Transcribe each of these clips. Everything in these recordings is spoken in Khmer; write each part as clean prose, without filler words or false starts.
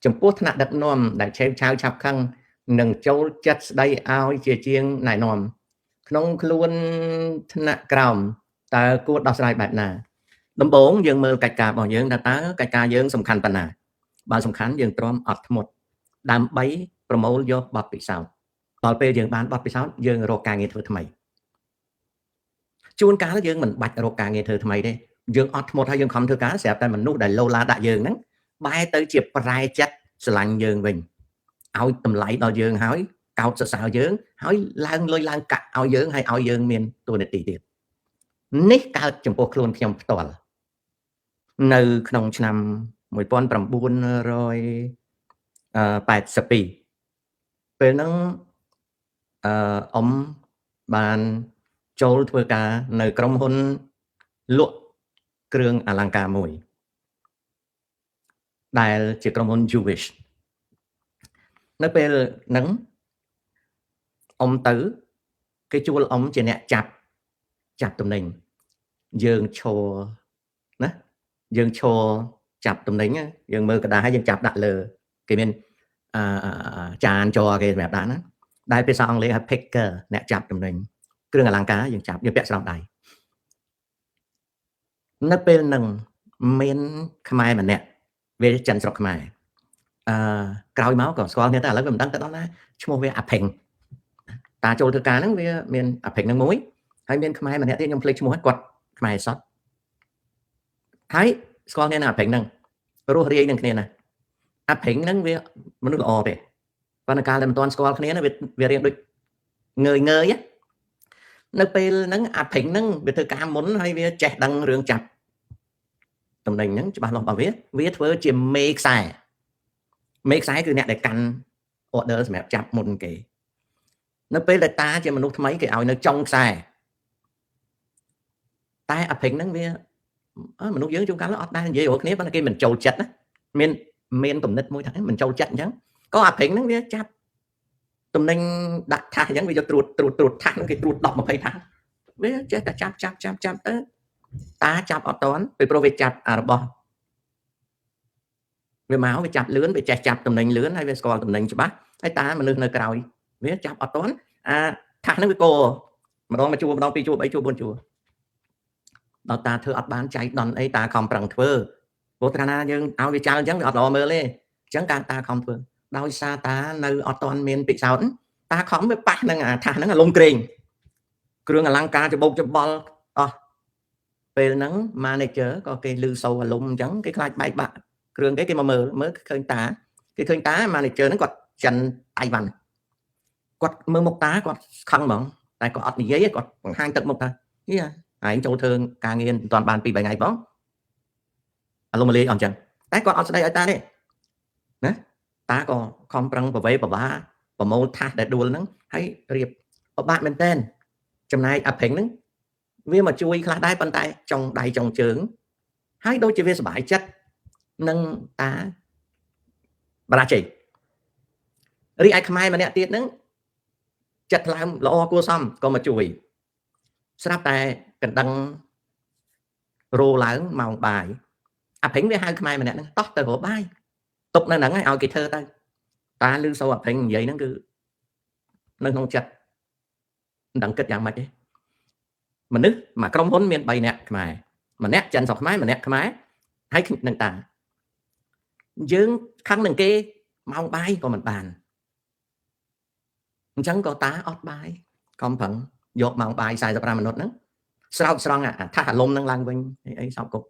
ចំពោះថ្នាក់ដឹកនាំដែលឆេវឆាវឆាប់ខឹងនឹងចូលចិត្តស្ដីឲ្យជាជាងណែនាំក្នុងខ្លួនថ្នាក់ក្រោមតើគួរដោះស្រាយបែបណាដំបូងយើងមើលកិច្ចការរបស់យើងតើកិច្ចការយើងសំខាន់ប៉ុណ្ណាបើសំខាន់យើងទ្រាំអត់ធ្មត់ដើម្បីប្រមូលយកបទពិសោធន៍ដល់ពេលយើងបានបទពិសោធន៍យើងរកការងារធ្វើថ្មីជួនកាលយើងមិនបាច់រកការងារធ្វើថ្មីទេយើងអត់ធ្មត់ហើយយើងខំធ្វើការស្រាប់តែមនុស្សដែលលោឡាដាក់យើងហ្នឹងបែរទៅជាប្រែចិត្តស្រឡាញ់យើងវិញឲ្យតម្លៃដល់យើងហើយកោតសរសើរយើងហើយឡើងលុយឡើងកាក់ឲ្យយើងហើយឲ្យយើងមានតួនាទីទៀតនេះកើតចំពោះខ្លួនខ្ញុំផ្ទាល់នៅក្នុងឆ្នាំ1982ពេលហ្នឹងអ៊ំបានចូលធ្វើការនៅក្រុមហ៊ុនលក់គ្រឿងអលង្ការមួយដែលជាក្រុមហ៊ុន Jewish នៅពេលហ្នឹងអ៊ំទៅគេជួលអ៊ំជាអ្នកចាប់តំណែងយើងឈរណាយើងឈរចាប់តំណែងយើងមើលกระดาษហើយយើងចាប់ដាក់លើគេមានចានជ័រគេសម្រាប់ដាក់ណាដែលភាសាអង់គ្លេសហៅ picker អ្នកចាប់តំណែងគ្រឿងអលង្ការយើងចាប់យើងពាក់ស្រោមដៃនៅពេលហ្នឹងមានខ្មែរម្នាក់វាចិនស្រុកខ្មែរក្រោយមកក៏ស្គាល់គ្នាតែឥឡូវវាមិនដឹងទៅដល់ណាឈ្មោះវាអាផេងតាចូលធ្វើការហ្នឹងវាមានអាផេងហ្នឹងមួយហើយមានខ្មែរម្នាក់ទៀតខ្ញុំភ្លេចឈ្មោះគាត់ខ្មែរសតហើយស្គាល់គ្នានឹងអាផេងហ្នឹងរស់រាយនឹងគ្នាណាអាផេងហ្នឹងវាមនុស្សល្អទេប៉ុន្តែកាលដែលមិនទាន់ស្គាល់គ្នាវារៀងដូចងើយនៅពេលហ្នឹងអាផេងហ្នឹងវាធ្វើការមុនហើយវាចេះដឹងរឿងចាប់តំណែងហ្នឹងច្បាស់លាស់របស់វាធ្វើជាមេខ្សែគឺអ្នកដែលកាន់ order សម្រាប់ចាប់មុនគេនៅពេលដែលតាជាមនុស្សថ្មីគេឲ្យនៅចុងខ្សែតែអាផេងហ្នឹងវាមនុស្សយើងជួនកាលអត់ដែរនិយាយរកគ្នាប៉ុន្តែគេមិនចូលចិត្តណាមានគំនិតមួយថាមិនចូលចិត្តអញ្ចឹងក៏អាផេងហ្នឹងវាចាប់តំណែងដាក់ថាសអញ្ចឹងវាយកត្រួតថាសហ្នឹងគេត្រួត10 20ថាសវាចេះតែចាប់ទៅតាចាប់អត់តាន់ពីព្រោះវាចាប់របស់វាមកវាចាប់លឿនវាចេះចាប់តំណែងលឿនហើយវាស្គាល់តំណែងច្បាស់ហើយតាមនុស្សនៅក្រោយវាចាប់អត់តាន់ថាសហ្នឹងវាកោម្ដងមួយជួរម្ដងពីរជួរ3ជួរ4ជួរដល់តាធ្វើអត់បានចៃដន្យអីតាខំប្រឹងធ្វើព្រោះតាណាយើងឲ្យវាចោលអញ្ចឹងវាអត់ល្អមើលទេអញ្ចឹងតាខំធ្វើដោយសារតានៅអត់តាន់មានពិសោធន៍តាខំវាប៉ះនឹងអាថាសហ្នឹងលំក្រែងគ្រឿងអលង្ការច្បោកច្បល់អស់ពេលហ្នឹង manager ក៏គេលឺសូអាលុំអញ្ចឹងគេខ្លាចបែកបាក់គ្រឿងគេមកមើលឃើញតា manager ហ្នឹងគាត់ចិនតៃវ៉ាន់គាត់មើលមុខតាគាត់ខឹងហ្មងតែគាត់អត់និយាយគាត់បង្ហាញទឹកមុខថាហីឯងចូលធ្វើការងារមិនទាន់បាន 2-3 ថ្ងៃបងអាលុំមលាយអត់អញ្ចឹងតែគាត់អត់ស្ដីឲ្យតាទេណាតាក៏ខំប្រឹងប្រវេប្រវាប្រមូលថាសដែលដួលហ្នឹងហើយរៀបពិបាកមែនតើចំណាយអាផេងហ្នឹងវាមកជួយខ្លះដែរប៉ុន្តែចុងដៃចុងជើងហើយដូចជាវាសប្បាយចិត្តនឹងតាបរាជ័យរីឯខ្មែរម្នាក់ទៀតហ្នឹងចិត្តថ្លើមល្អគួរសមក៏មកជួយស្រាប់តែកណ្ដឹងរោឡើងម៉ោងបាយអាផេងវាហៅខ្មែរម្នាក់ហ្នឹងតោះទៅរកបាយទុកនៅហ្នឹងឲ្យគេធ្វើទៅតាឮសូរអាផេងនិយាយហ្នឹងគឺនៅក្នុងចិត្តមិនដឹងគិតយ៉ាងម៉េចទេមនុស្សមួយក្រុមហ៊ុនមាន3នាក់ខ្មែរម្នាក់ចិនស្រុកខ្មែរម្នាក់ខ្មែរហើយនឹងតាយើងខឹងនឹងគេម៉ោងបាយក៏មិនបានអញ្ចឹងក៏តាអត់បាយខំប្រឹងយកម៉ោងបាយ45មិនិតហ្នឹងស្រោចស្រង់អាថាសអាលុំហ្នឹងឡើងវិញអីសោកគប់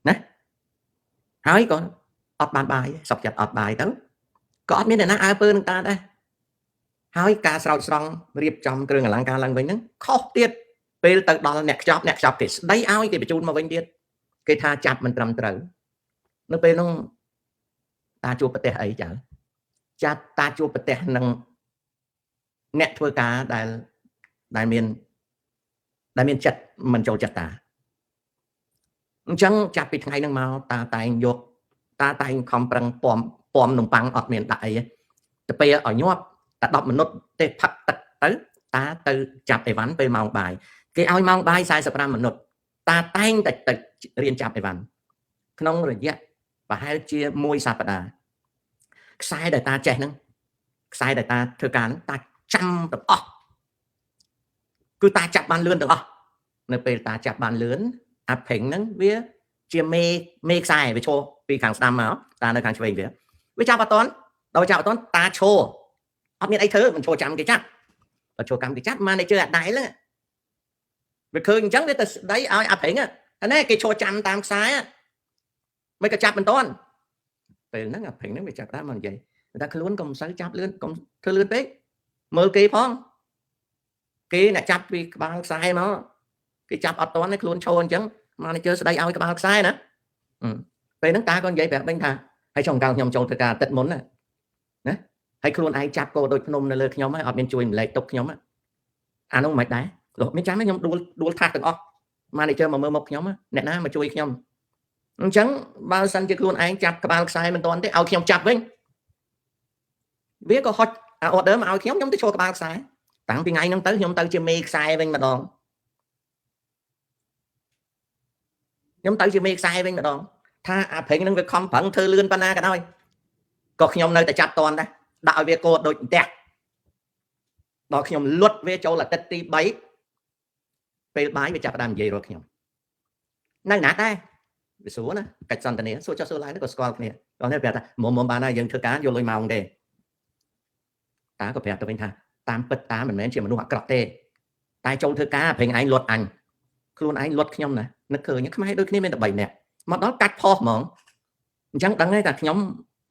ណាហើយក៏អត់បានបាយសក់ចិត្តអត់បាយទៅក៏អត់មានអ្នកណាអើពើនឹងតាដែរហើយការស្រោចស្រង់រៀបចំគ្រឿងអលង្ការឡើងវិញហ្នឹងខុសទៀតពេលទៅដល់អ្នកខ្ចប់គេស្ដីឲ្យគេបញ្ជូនមកវិញទៀតគេថាចាប់មិនត្រឹមត្រូវនៅពេលហ្នឹងតាជួបប្រទេសអីចៅចាប់តាជួបប្រទេសនឹងអ្នកធ្វើការដែលមានចិត្តមិនចូលចិត្តតាអញ្ចឹងចាប់ពីថ្ងៃហ្នឹងមកតាតែងខំប្រឹងពំនំប៉័ងអត់មានដាក់អីទៅពេលឲ្យញាប់តែ10មិនិតទេផឹកទឹកទៅតាទៅចាប់អីវ៉ាន់ពេលម៉ោងបាយគេឲ្យម៉ោងបាយ45មិនិតតាតែងតែរៀនចាប់អីវ៉ាន់ក្នុងរយៈប្រហែលជា1សប្តាហ៍ ខ្សែដែលតាចេះហ្នឹងខ្សែដែលតាធ្វើការហ្នឹងតាចាំទាំងអស់គឺតាចាប់បានលឿនទាំងអស់នៅពេលតាចាប់បានលឿនអាភេងហ្នឹងវាជាមេខ្សែវាឈរពីខាងស្ដាំមកតានៅខាងឆ្វេងវាចាប់អត់តន់ដល់ចាប់អត់តន់តាឈរអត់មានអីធ្វើមិនឈរចាំគេចាប់ដល់ឈរកម្មគេចាប់ manager អាដៃហ្នឹងវាឃើញអញ្ចឹងវាទៅស្ដីឲ្យអាភេងហ្នឹងគេឈរចាំតាមខ្សែមិនក៏ចាប់មិនតន់ពេលហ្នឹងអាភេងហ្នឹងវាចាប់តាមមកនិយាយតែខ្លួនកុំសូវចាប់លឿនកុំធ្វើលឿនពេកមើលគេផងគេអ្នកចាប់ពីក្បាលខ្សែមកគេចាប់អត់តន់ទេខ្លួនឈរអញ្ចឹង manager ស្ដីឲ្យក្បាលខ្សែណាពេលហ្នឹងតាក៏និយាយប្រាប់វិញថាហើយចុងកៅខ្ញុំចូលធ្វើការទឹកមុនណាហើយខ្លួនឯងចាប់គោដូចភ្នំនៅលើខ្ញុំហើយអត់មានជួយម្លែកទុកខ្ញុំអានោះមិនដែរលោកមានចាំខ្ញុំដួលថាសទាំងអស់ manager មកមើលមកខ្ញុំអ្នកណាមកជួយខ្ញុំអញ្ចឹងបើសិនជាខ្លួនឯងចាប់ក្បាលខ្សែមិនតន់ទេឲ្យខ្ញុំចាប់វិញវាក៏ហុចអា order មកឲ្យខ្ញុំទៅឈរក្បាលខ្សែតាំងពីថ្ងៃហ្នឹងទៅខ្ញុំទៅជាមេខ្សែវិញម្ដងខ្ញុំទៅជាមេខ្សែវិញម្ដងថាអាព្រេងហ្នឹងវាខំប្រឹងធ្វើលឿនប៉ុណ្ណាក៏ដោយក៏ខ្ញុំនៅតែចាប់តន់ដែរដាក់ឲ្យវាកោដូចផ្ទះដល់ខ្ញុំលុតវាចូលអាទិត្យទី3ពេលបាយវាចាប់ដើមនិយាយរកខ្ញុំនៅណាដែរវាសួរណាកិច្ចសន្ទនាសួរចុះសួរឡើងក៏ស្គាល់គ្នាគាត់នេះប្រាប់ថាមុំបានហើយយើងធ្វើការយកលុយម៉ោងទេតាក៏ប្រាប់ទៅវិញថាតាមពិតតាមិនមែនជាមនុស្សអាក្រក់ទេតែចូលធ្វើការព្រេងឯងលុតអញខ្លួនឯងលុតខ្ញុំណានឹកឃើញខ្មែរដូចគ្នាមានតែ3នាក់មកដល់កាច់ផុសហ្មងអញ្ចឹងដឹងហើយថាខ្ញុំ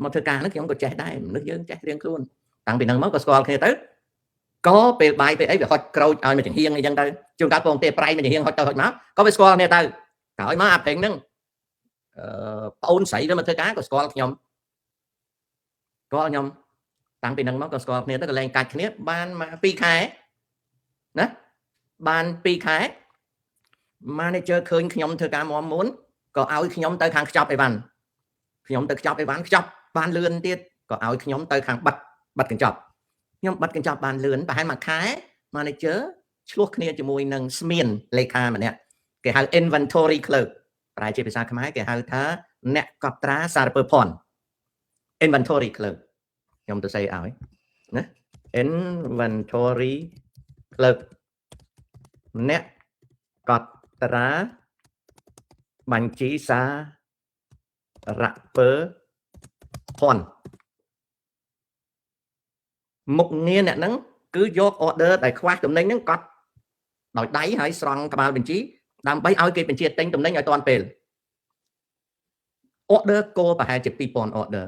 មកធ្វើការហ្នឹងខ្ញុំក៏ចេះដែរមនុស្សយើងចេះរៀងខ្លួនតាំងពីហ្នឹងមកក៏ស្គាល់គ្នាទៅក៏ពេលបាយពេលអីវាហុចក្រូចឲ្យមកចំហៀងអីចឹងទៅជួនកាលពងទេប្រៃមកចំហៀងហុចទៅហុចមកក៏វាស្គាល់គ្នាទៅក្រោយមកអាព្រេងហ្នឹងប្អូនស្រីទៅមកធ្វើការក៏ស្គាល់ខ្ញុំតាំងពីហ្នឹងមកក៏ស្គាល់គ្នាទៅក៏លែងកាច់គ្នាបានមក2ខែណាបាន2ខែ manager ឃើញខ្ញុំធ្វើការមុនក៏ឲ្យខ្ញុំទៅខាងខ្ចប់អីវ៉ាន់ខ្ញុំទៅខ្ចប់អីវ៉ាន់ខ្ចប់បានលឿនទៀតក៏ឲ្យខ្ញុំទៅខាងបិទកញ្ចប់ខ្ញុំបិទកញ្ចប់បានលឿនប្រហែលមួយខែ manager ឆ្លោះគ្នាជាមួយនឹងស្មៀនលេខាម្នាក់គេហៅ inventory clerk ប្រែជាភាសាខ្មែរគេហៅថាអ្នកកត់ត្រាសារពើភ័ណ្ឌ inventory clerk ខ្ញុំទៅសេឲ្យណា inventory clerk អ្នកកត់ត្រាបញ្ជីសារពើភ័ណ្ឌមុខងារអ្នកហ្នឹងគឺយក order ដែលខ្វះទំនិញហ្នឹងកត់ដោយដៃហើយស្រង់ក្បាលបញ្ជីដើម្បីឲ្យគេបញ្ជាទិញទំនិញឲ្យទាន់ពេល order គោប្រហែលជា 2000 order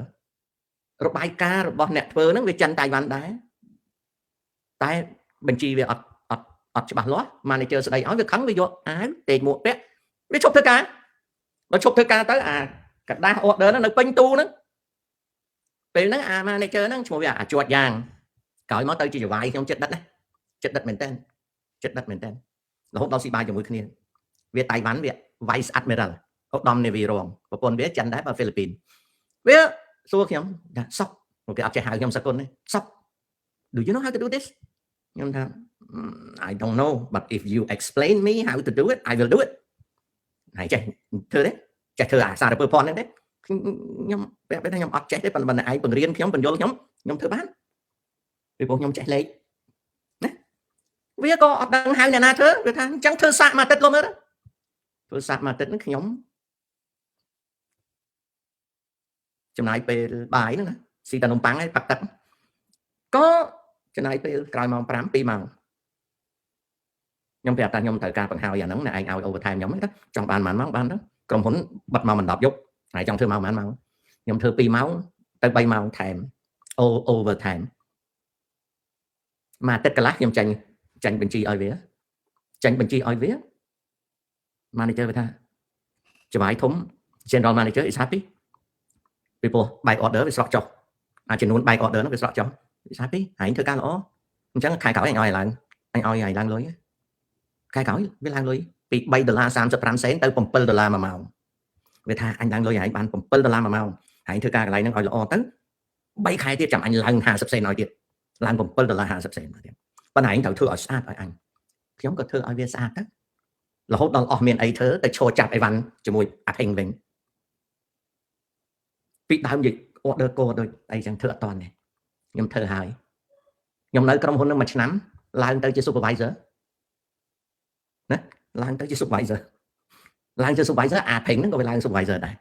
របាយការណ៍របស់អ្នកធ្វើហ្នឹងវាចិនតៃវ៉ាន់ដែរតែបញ្ជីវាអត់ច្បាស់លាស់ manager ស្ដីឲ្យវាខឹងវាយកអាវតេកមួកពាក់វាឈប់ធ្វើការដល់ឈប់ធ្វើការទៅអាกระดาษ order ហ្នឹងនៅពេញទូហ្នឹងពេលហ្នឹងអា manager ហ្នឹងឈ្មោះវាអាជាប់យ៉ាងក្រោយមកទៅជាចវាយខ្ញុំចិត្តដិតណាចិត្តដិតមែនតើចិត្តដិតមែនតើរហូតដល់ស៊ីបាយជាមួយគ្នាវាតៃវ៉ាន់វា Vice Admiral ឧត្តមនាវីរងប្រពន្ធវាចិនដែរបើហ្វីលីពីនវាសួរខ្ញុំថាសុកគេអត់ចេះហៅខ្ញុំសកុនទេសុក Do you know how to do this ខ្ញុំថា I don't know but if you explain me how to do it I will do it ហើយចេះធ្វើទេចេះធ្វើអាសារពើភ័ណ្ឌហ្នឹងទេខ្ញុំប្រាប់ថាខ្ញុំអត់ចេះទេប៉ុន្តែឯងបង្រៀនខ្ញុំបញ្យល់ខ្ញុំធ្វើបានពីព្រោះខ្ញុំចេះលេខណាវាក៏អត់ដឹងហៅអ្នកណាធ្វើវាថាអញ្ចឹងធ្វើសាកមួយអាទិត្យលោកមើលធ្វើសាកមួយអាទិត្យហ្នឹងខ្ញុំចំណាយពេលបាយហ្នឹងណាស៊ីតែនំប៉័ងហើយផឹកទឹកក៏ចំណាយពេលក្រោយម៉ោង5 2ម៉ោងខ្ញុំប្រាប់ថាខ្ញុំត្រូវការបង្ហើយអាហ្នឹងណាឯងឲ្យ overtime ខ្ញុំទៅចង់បានប៉ុន្មានម៉ោងបានទៅក្រុមហ៊ុនបិទម៉ោង10យប់ហើយចង់ធ្វើម៉ោងប៉ុន្មានម៉ោងខ្ញុំធ្វើ2ម៉ោងទៅ3ម៉ោងថែម overtime មួយអាទិត្យកន្លះខ្ញុំចាញ់បញ្ជីឲ្យវាចាញ់បញ្ជីឲ្យវា manager វាថាច្បាយធំ general manager is happy ពីព្រោះបាយ order វាស្រកចុះអាចំនួនបាយ order ហ្នឹងវាស្រកចុះ is happy ហើយធ្វើការល្អអញ្ចឹងខែក្រោយអញឲ្យឡើងឡើងលុយខែក្រោយវាឡើងលុយពី$3.35សេនទៅ$7មួយម៉ោងវាថាអញឡើងលុយឲ្យបាន$7មួយម៉ោងហើយធ្វើការកន្លែងហ្នឹងឲ្យល្អទៅ3ខែទៀតចាំអញឡើង50សេនឲ្យទៀតឡើង$7.50សេនទៀតប៉ុន្តែអញត្រូវធ្វើឲ្យស្អាតឲ្យអញខ្ញុំក៏ធ្វើឲ្យវាស្អាតទៅរហូតដល់អស់មានអីធ្វើទៅឈរចាប់អីវ៉ាន់ជាមួយអាភេងវិញពីដើមនិយាយ order កដូចអីចឹងធ្វើអត់តាន់ទេខ្ញុំធ្វើហើយខ្ញុំនៅក្រុមហ៊ុននឹងមួយឆ្នាំឡើងទៅជា supervisor ណាឡើងទៅជា supervisor ឡើងជា supervisor អា Ping ហ្នឹងក៏វាឡើង supervisor ដែរ